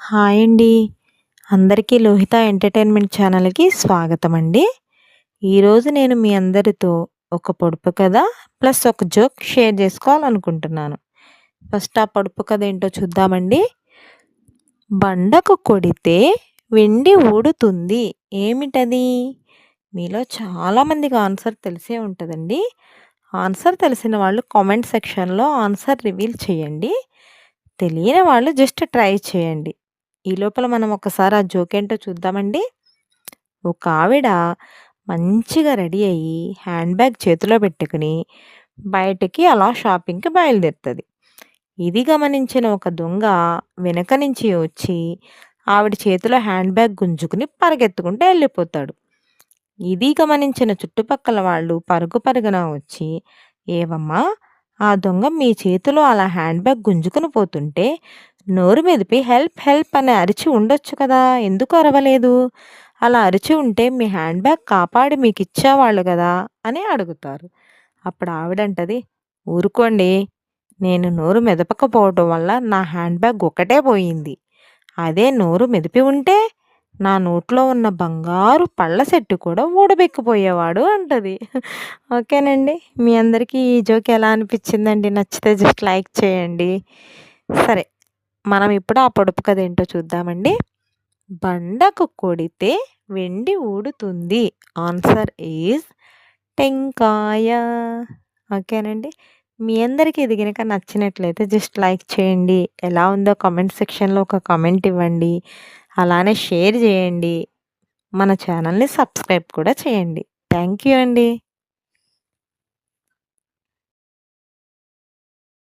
Hi అండి. అందరికీ Lohitha entertainment ఛానల్‌కి స్వాగతం అండి. ఈరోజు నేను మీ అందరితో ఒక పొడుపు కథ ప్లస్ ఒక జోక్ షేర్ చేసుకోవాలనుకుంటున్నాను. ఫస్ట్ ఆ పొడుపు కథ ఏంటో చూద్దామండి. బండకు కొడితే వెండి ఊడుతుంది. ఏమిటది? మీలో చాలామందికి ఆన్సర్ తెలిసే ఉంటదండి. ఆన్సర్ తెలిసిన వాళ్ళు కామెంట్ సెక్షన్‌లో ఆన్సర్ రివీల్ చేయండి. తెలియని వాళ్ళు జస్ట్ ట్రై చేయండి. ఈ లోపల మనం ఒకసారి ఆ జోకేంటో చూద్దామండి. ఒక ఆవిడ మంచిగా రెడీ అయ్యి హ్యాండ్ బ్యాగ్ చేతిలో పెట్టుకుని బయటికి అలా షాపింగ్‌కి బయలుదేరుతది. ఇది గమనించిన ఒక దొంగ వెనక నుంచి వచ్చి ఆవిడ చేతిలో హ్యాండ్ బ్యాగ్ గుంజుకుని పరిగెత్తుకుంటూ వెళ్ళిపోతాడు. ఇది గమనించిన చుట్టుపక్కల వాళ్ళు పరుగు పరుగున వచ్చి, "ఏవమ్మా! ఆ దొంగ మీ చేతిలో అలా హ్యాండ్ బ్యాగ్ గుంజుకుని పోతుంటే నోరు మెదిపి హెల్ప్ హెల్ప్ అని అరిచి ఉండొచ్చు కదా! ఎందుకు అరవలేదు? అలా అరిచి ఉంటే మీ హ్యాండ్ బ్యాగ్ కాపాడి మీకిచ్చేవాళ్ళు గదా!" అని అడుగుతారు. అప్పుడు ఆవిడంటది, "ఊరుకోండి. నేను నోరు మెదపకపోవటం వల్ల నా హ్యాండ్ బ్యాగ్ ఒక్కటే పోయింది. అదే నోరు మెదిపి ఉంటే నా నోట్లో ఉన్న బంగారు పళ్ళ సెట్టు కూడా ఊడబెక్కిపోయేవాడు" అంటది. ఓకేనండి. మీ అందరికీ ఈ జోక్ ఎలా అనిపించిందండి? నచ్చితే జస్ట్ లైక్ చేయండి. సరే. మనం ఇప్పుడు ఆ పొడుపు కథ ఏంటో చూద్దామండి. బండకు కొడితే వెండి ఊడుతుంది. ఆన్సర్ ఈజ్ టెంకాయ. ఓకేనండి. మీ అందరికీ ఇది గనక నచ్చినట్లయితే జస్ట్ లైక్ చేయండి. ఎలా ఉందో కామెంట్ సెక్షన్‌లో ఒక కామెంట్ ఇవ్వండి. అలానే షేర్ చేయండి. మన ఛానల్‌ని సబ్స్క్రైబ్ కూడా చేయండి. థ్యాంక్ యూ అండి.